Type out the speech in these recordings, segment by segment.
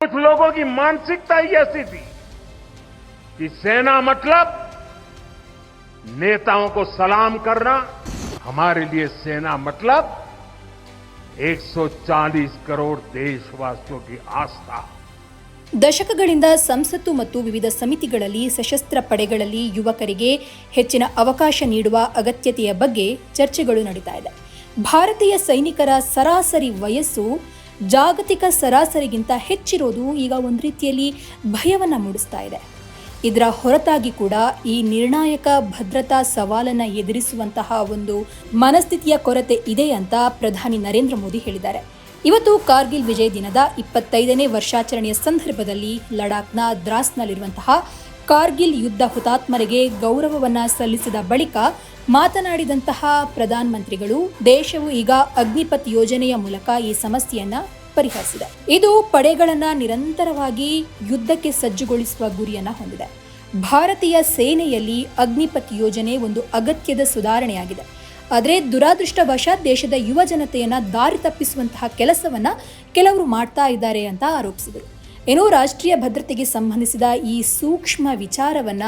कुछ लोगों की मानसिकता ही ऐसी थी कि सेना मतलब नेताओं को सलाम करना, हमारे लिए सेना मतलब 140 करोड़ देशवासियों की आस्था। ದಶಕಗಳಿಂದ ಸಂಸತ್ತು ಮತ್ತು ವಿವಿಧ ಸಮಿತಿಗಳಲ್ಲಿ ಸಶಸ್ತ್ರ ಪಡೆಗಳಲ್ಲಿ ಯುವಕರಿಗೆ ಹೆಚ್ಚಿನ ಅವಕಾಶ ನೀಡುವ ಅಗತ್ಯತೆಯ ಬಗ್ಗೆ ಚರ್ಚೆಗಳು ನಡೀತಾ ಇದೆ. ಭಾರತೀಯ ಸೈನಿಕರ ಸರಾಸರಿ ವಯಸ್ಸು ಜಾಗತಿಕ ಸರಾಸರಿಗಿಂತ ಹೆಚ್ಚಿರೋದು ಈಗ ಒಂದು ರೀತಿಯಲ್ಲಿ ಭಯವನ್ನು ಮೂಡಿಸ್ತಾ ಇದೆ. ಇದರ ಹೊರತಾಗಿ ಕೂಡ ಈ ನಿರ್ಣಾಯಕ ಭದ್ರತಾ ಸವಾಲನ್ನು ಎದುರಿಸುವಂತಹ ಒಂದು ಮನಸ್ಥಿತಿಯ ಕೊರತೆ ಇದೆ ಅಂತ ಪ್ರಧಾನಿ ನರೇಂದ್ರ ಮೋದಿ ಹೇಳಿದ್ದಾರೆ. ಇವತ್ತು ಕಾರ್ಗಿಲ್ ವಿಜಯ್ ದಿನದ 25ನೇ ವರ್ಷಾಚರಣೆಯ ಸಂದರ್ಭದಲ್ಲಿ ಲಡಾಖ್ನ ದ್ರಾಸ್ನಲ್ಲಿರುವಂತಹ ಕಾರ್ಗಿಲ್ ಯುದ್ಧ ಹುತಾತ್ಮರಿಗೆ ಗೌರವವನ್ನು ಸಲ್ಲಿಸಿದ ಬಳಿಕ ಮಾತನಾಡಿದಂತಹ ಪ್ರಧಾನಮಂತ್ರಿಗಳು, ದೇಶವು ಈಗ ಅಗ್ನಿಪಥ್ ಯೋಜನೆಯ ಮೂಲಕ ಈ ಸಮಸ್ಯೆಯನ್ನ ಪರಿಹರಿಸಿದೆ. ಇದು ಪಡೆಗಳನ್ನ ನಿರಂತರವಾಗಿ ಯುದ್ಧಕ್ಕೆ ಸಜ್ಜುಗೊಳಿಸುವ ಗುರಿಯನ್ನ ಹೊಂದಿದೆ. ಭಾರತೀಯ ಸೇನೆಯಲ್ಲಿ ಅಗ್ನಿಪಥ್ ಯೋಜನೆ ಒಂದು ಅಗತ್ಯದ ಸುಧಾರಣೆಯಾಗಿದೆ. ಆದರೆ ದುರಾದೃಷ್ಟವಶಾತ್ ದೇಶದ ಯುವ ಜನತೆಯನ್ನ ದಾರಿ ತಪ್ಪಿಸುವಂತಹ ಕೆಲಸವನ್ನ ಕೆಲವರು ಮಾಡ್ತಾ ಇದ್ದಾರೆ ಅಂತ ಆರೋಪಿಸಿದರು. ಏನೋ ರಾಷ್ಟ್ರೀಯ ಭದ್ರತೆಗೆ ಸಂಬಂಧಿಸಿದ ಈ ಸೂಕ್ಷ್ಮ ವಿಚಾರವನ್ನ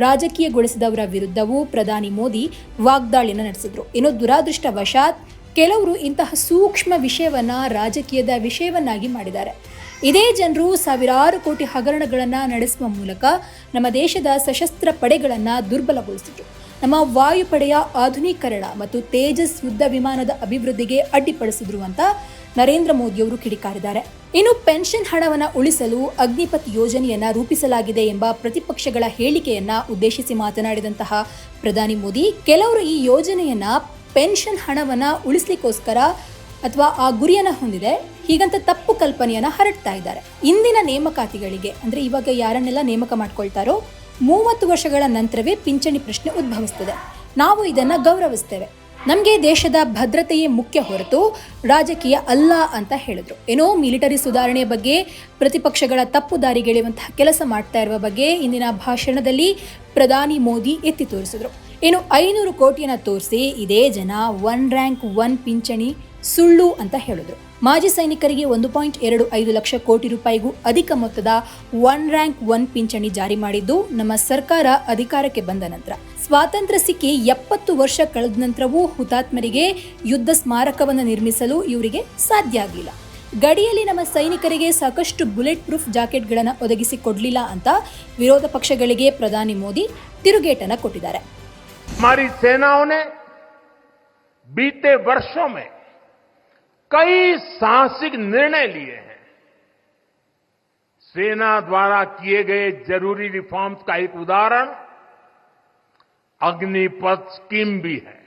ರಾಜಕೀಯಗೊಳಿಸಿದವರ ವಿರುದ್ಧವೂ ಪ್ರಧಾನಿ ಮೋದಿ ವಾಗ್ದಾಳಿನ ನಡೆಸಿದ್ರು. ಏನೋ ದುರಾದೃಷ್ಟವಶಾತ್ ಕೆಲವರು ಇಂತಹ ಸೂಕ್ಷ್ಮ ವಿಷಯವನ್ನ ರಾಜಕೀಯದ ವಿಷಯವನ್ನಾಗಿ ಮಾಡಿದ್ದಾರೆ. ಇದೇ ಜನರು ಸಾವಿರಾರು ಕೋಟಿ ಹಗರಣಗಳನ್ನು ನಡೆಸುವ ಮೂಲಕ ನಮ್ಮ ದೇಶದ ಸಶಸ್ತ್ರ ಪಡೆಗಳನ್ನು ದುರ್ಬಲಗೊಳಿಸಿದ್ರು. ನಮ್ಮ ವಾಯುಪಡೆಯ ಆಧುನೀಕರಣ ಮತ್ತು ತೇಜಸ್ ಯುದ್ಧ ವಿಮಾನದ ಅಭಿವೃದ್ಧಿಗೆ ಅಡ್ಡಿಪಡಿಸಿದ್ರು ಅಂತ ನರೇಂದ್ರ ಮೋದಿಯವರು ಕಿಡಿಕಾರಿದ್ದಾರೆ. ಇನ್ನು ಪೆನ್ಷನ್ ಹಣವನ್ನು ಉಳಿಸಲು ಅಗ್ನಿಪಥ್ ಯೋಜನೆಯನ್ನ ರೂಪಿಸಲಾಗಿದೆ ಎಂಬ ಪ್ರತಿಪಕ್ಷಗಳ ಹೇಳಿಕೆಯನ್ನ ಉದ್ದೇಶಿಸಿ ಮಾತನಾಡಿದಂತಹ ಪ್ರಧಾನಿ ಮೋದಿ, ಕೆಲವರು ಈ ಯೋಜನೆಯನ್ನ ಪೆನ್ಷನ್ ಹಣವನ್ನ ಉಳಿಸ್ಲಿಕ್ಕೋಸ್ಕರ ಅಥವಾ ಆ ಗುರಿಯನ್ನ ಹೊಂದಿದೆ ಹೀಗಂತ ತಪ್ಪು ಕಲ್ಪನೆಯನ್ನ ಹರಡ್ತಾ ಇದ್ದಾರೆ. ಇಂದಿನ ನೇಮಕಾತಿಗಳಿಗೆ ಅಂದ್ರೆ ಇವಾಗ ಯಾರನ್ನೆಲ್ಲ ನೇಮಕ ಮಾಡ್ಕೊಳ್ತಾರೋ 30 ವರ್ಷಗಳ ನಂತರವೇ ಪಿಂಚಣಿ ಪ್ರಶ್ನೆ ಉದ್ಭವಿಸ್ತದೆ. ನಾವು ಇದನ್ನ ಗೌರವಿಸ್ತೇವೆ. ನಮಗೆ ದೇಶದ ಭದ್ರತೆಯೇ ಮುಖ್ಯ ಹೊರತು ರಾಜಕೀಯ ಅಲ್ಲ ಅಂತ ಹೇಳಿದ್ರು. ಏನೋ ಮಿಲಿಟರಿ ಸುಧಾರಣೆ ಬಗ್ಗೆ ಪ್ರತಿಪಕ್ಷಗಳ ತಪ್ಪು ದಾರಿಗೆಳೆಯುವಂತಹ ಕೆಲಸ ಮಾಡ್ತಾ ಇರುವ ಬಗ್ಗೆ ಇಂದಿನ ಭಾಷಣದಲ್ಲಿ ಪ್ರಧಾನಿ ಮೋದಿ ಎತ್ತಿ ತೋರಿಸಿದ್ರು. ಏನು 500 ಕೋಟಿಯನ್ನ ತೋರಿಸಿ ಇದೇ ಜನ 1 ರ್ಯಾಂಕ್ 1 ಪಿಂಚಣಿ ಸುಳ್ಳು ಅಂತ ಹೇಳಿದ್ರು. ಮಾಜಿ ಸೈನಿಕರಿಗೆ 1.25 ಲಕ್ಷ ಕೋಟಿ ರೂಪಾಯಿಗೂ ಅಧಿಕ ಮೊತ್ತದ 1 ರ್ಯಾಂಕ್ 1 ಪಿಂಚಣಿ ಜಾರಿ ಮಾಡಿದ್ದು ನಮ್ಮ ಸರ್ಕಾರ ಅಧಿಕಾರಕ್ಕೆ ಬಂದ ನಂತರ. ಸ್ವಾತಂತ್ರ್ಯ ಸಿಕ್ಕಿ 70 ವರ್ಷ ಕಳೆದ ನಂತರವೂ ಹುತಾತ್ಮರಿಗೆ ಯುದ್ಧ ಸ್ಮಾರಕವನ್ನು ನಿರ್ಮಿಸಲು ಇವರಿಗೆ ಸಾಧ್ಯ ಆಗಲಿಲ್ಲ. ಗಡಿಯಲ್ಲಿ ನಮ್ಮ ಸೈನಿಕರಿಗೆ ಸಾಕಷ್ಟು ಬುಲೆಟ್ ಪ್ರೂಫ್ ಜಾಕೆಟ್ಗಳನ್ನು ಒದಗಿಸಿ ಕೊಡಲಿಲ್ಲ ಅಂತ ವಿರೋಧ ಪಕ್ಷಗಳಿಗೆ ಪ್ರಧಾನಿ ಮೋದಿ ತಿರುಗೇಟನ್ನು ಕೊಟ್ಟಿದ್ದಾರೆ. हमारी सेनाओं ने बीते वर्षों में कई साहसिक निर्णय लिए हैं. सेना द्वारा किए गए जरूरी रिफॉर्म्स का एक उदाहरण अग्निपथ स्कीम भी है.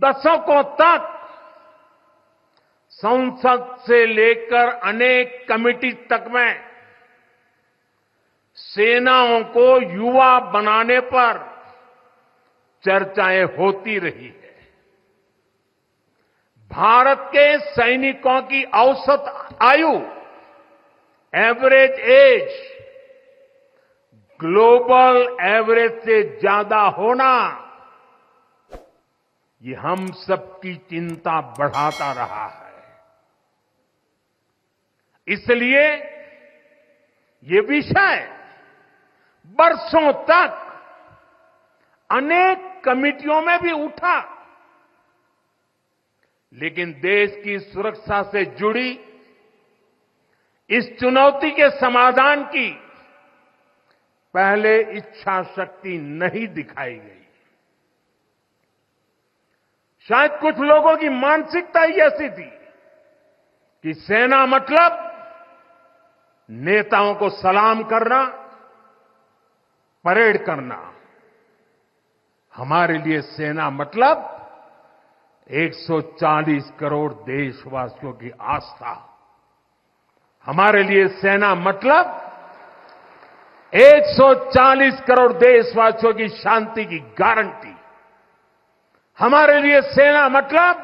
दशकों तक संसद से लेकर अनेक कमेटी तक में सेनाओं को युवा बनाने पर चर्चाएं होती रही है. भारत के सैनिकों की औसत आयु, एवरेज एज, ग्लोबल एवरेज से ज्यादा होना ये हम सबकी चिंता बढ़ाता रहा है. इसलिए ये विषय बरसों तक अनेक कमिटियों में भी उठा, लेकिन देश की सुरक्षा से जुड़ी इस चुनौती के समाधान की पहले इच्छा शक्ति नहीं दिखाई गई. शायद कुछ लोगों की मानसिकता ही ऐसी थी कि सेना मतलब नेताओं को सलाम करना, परेड करना. हमारे लिए सेना मतलब 140 करोड़ देशवासियों की आस्था. हमारे लिए सेना मतलब 140 करोड़ देशवासियों की शांति की गारंटी. हमारे लिए सेना मतलब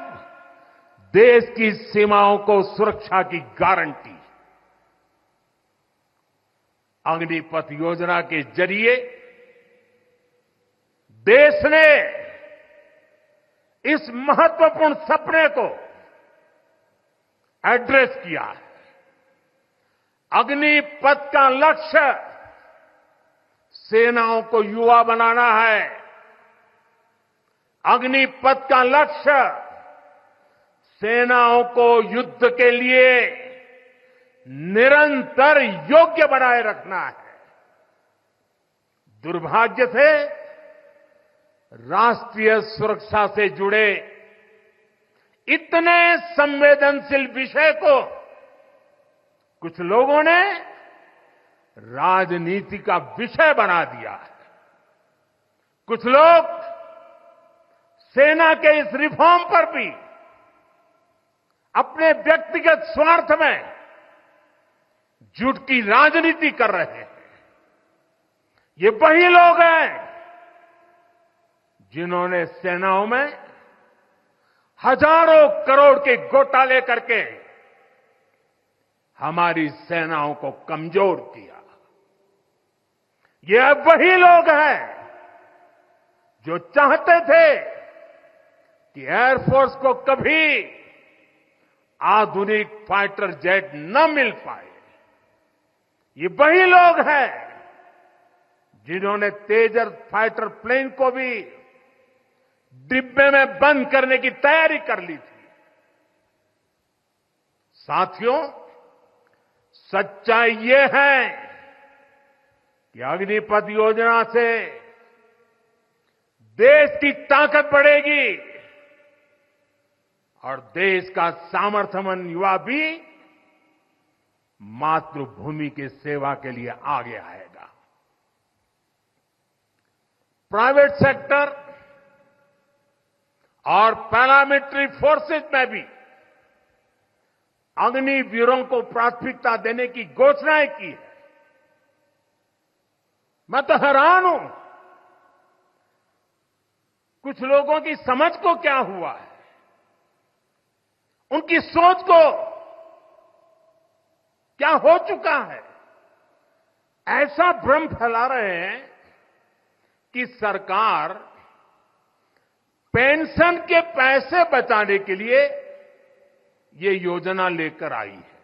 देश की सीमाओं को सुरक्षा की गारंटी. अग्निपथ योजना के जरिए देश ने इस महत्वपूर्ण सपने को एड्रेस किया है. अग्निपथ का लक्ष्य सेनाओं को युवा बनाना है। अग्निपथ का लक्ष्य सेनाओं को युद्ध के लिए निरंतर योग्य बनाए रखना है। दुर्भाग्य से राष्ट्रीय सुरक्षा से जुड़े इतने संवेदनशील विषय को कुछ लोगों ने राजनीति का विषय बना दिया है। कुछ लोग सेना के इस रिफॉर्म पर भी अपने व्यक्तिगत स्वार्थ में झूठ की राजनीति कर रहे हैं। ये वही लोग हैं जिन्होंने सेनाओं में हजारों करोड़ के घोटाले करके हमारी सेनाओं को कमजोर किया। ये वही लोग हैं जो चाहते थे कि एयरफोर्स को कभी आधुनिक फाइटर जेट न मिल पाए। ये वही लोग हैं जिन्होंने तेजस फाइटर प्लेन को भी डिब्बे में बंद करने की तैयारी कर ली थी। साथियों, सच्चाई ये है कि अग्निपथ योजना से देश की ताकत बढ़ेगी और देश का सामर्थ्यवान युवा भी मातृभूमि की सेवा के लिए आगे आएगा। प्राइवेट सेक्टर और पैरामिलिट्री फोर्सेस में भी अग्निवीरों को प्राथमिकता देने की घोषणाएं की है। मैं तो हैरान हूं, कुछ लोगों की समझ को क्या हुआ है, उनकी सोच को क्या हो चुका है। ऐसा भ्रम फैला रहे हैं कि सरकार पेंशन के पैसे बचाने के लिए ये योजना लेकर आई है।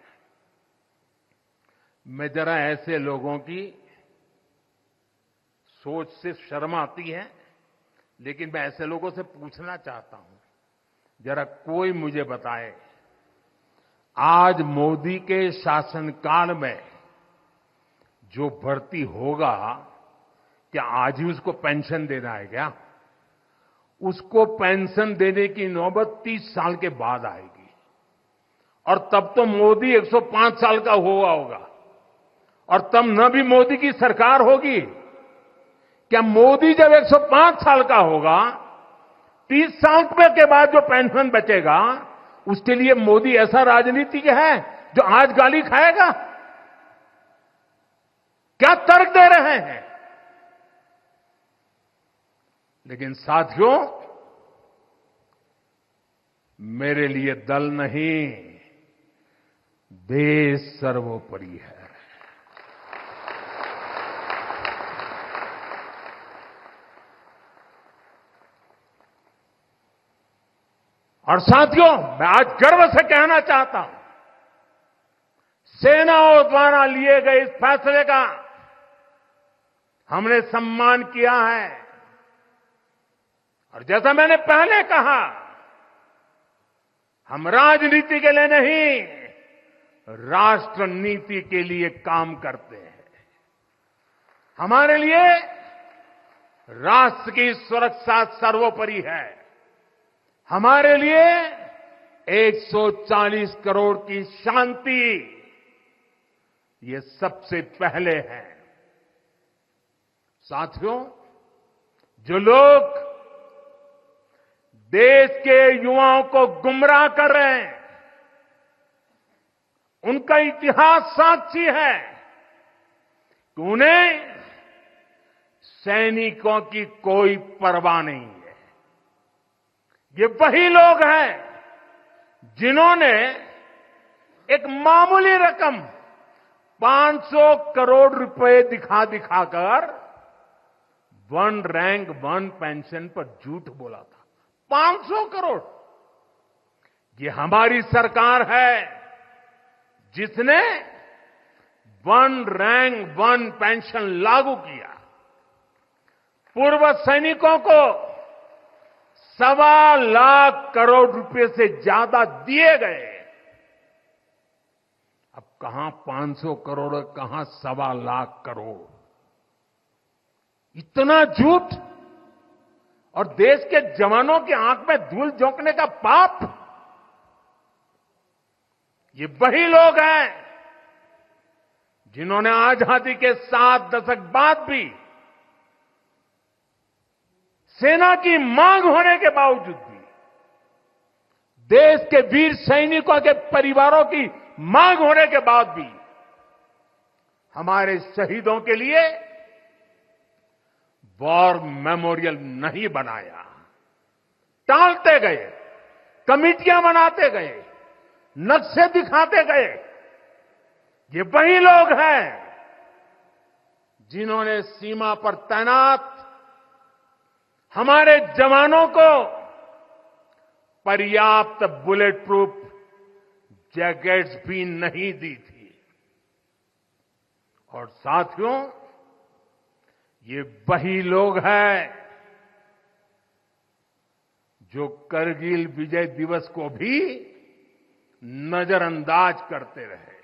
मैं जरा ऐसे लोगों की सोच से शर्म आती है, लेकिन मैं ऐसे लोगों से पूछना चाहता हूं, जरा कोई मुझे बताए, आज मोदी के शासनकाल में जो भर्ती होगा, क्या आज ही उसको पेंशन देना है क्या? उसको पेंशन देने की नौबत 30 साल के बाद आएगी और तब तो मोदी 105 साल का हुआ होगा और तब न भी मोदी की सरकार होगी। क्या मोदी जब 105 साल का होगा, 30 साल के बाद जो पेंशन बचेगा, उसके लिए मोदी ऐसा राजनीतिक है जो आज गाली खाएगा? क्या तर्क दे रहे हैं? लेकिन साथियों, मेरे लिए दल नहीं, देश सर्वोपरि है। और साथियों, मैं आज गर्व से कहना चाहता हूं, सेनाओं द्वारा लिए गए इस फैसले का हमने सम्मान किया है। और जैसा मैंने पहले कहा, हम राजनीति के लिए नहीं, राष्ट्र नीति के लिए काम करते हैं। हमारे लिए राष्ट्र की सुरक्षा सर्वोपरि है। हमारे लिए 140 करोड़ की शांति ये सबसे पहले है। साथियों, जो लोग देश के युवाओं को गुमराह कर रहे हैं, उनका इतिहास साक्षी है कि उन्हें सैनिकों की कोई परवाह नहीं है। ये वही लोग हैं जिन्होंने एक मामूली रकम 500 करोड़ रुपए दिखाकर वन रैंक वन पेंशन पर झूठ बोला था। 500 करोड़। ये हमारी सरकार है जिसने वन रैंक वन पेंशन लागू किया, पूर्व सैनिकों को 1.25 करोड़ रुपए से ज्यादा दिए गए। अब कहां 500 करोड़, कहां 1.25 करोड़। इतना झूठ और देश के जवानों की आंख में धूल झोंकने का पाप। ये वही लोग हैं जिन्होंने आजादी के 7 दशक बाद भी सेना की मांग होने के बावजूद भी, देश के वीर सैनिकों के परिवारों की मांग होने के बाद भी हमारे शहीदों के लिए वॉर मेमोरियल नहीं बनाया। टालते गए, कमिटियां बनाते गए, नक्शे दिखाते गए। ये वही लोग हैं जिन्होंने सीमा पर तैनात हमारे जवानों को पर्याप्त बुलेट प्रूफ जैकेट्स भी नहीं दी थी। और साथियों, ये वही लोग हैं जो करगिल विजय दिवस को भी नजरअंदाज करते रहे।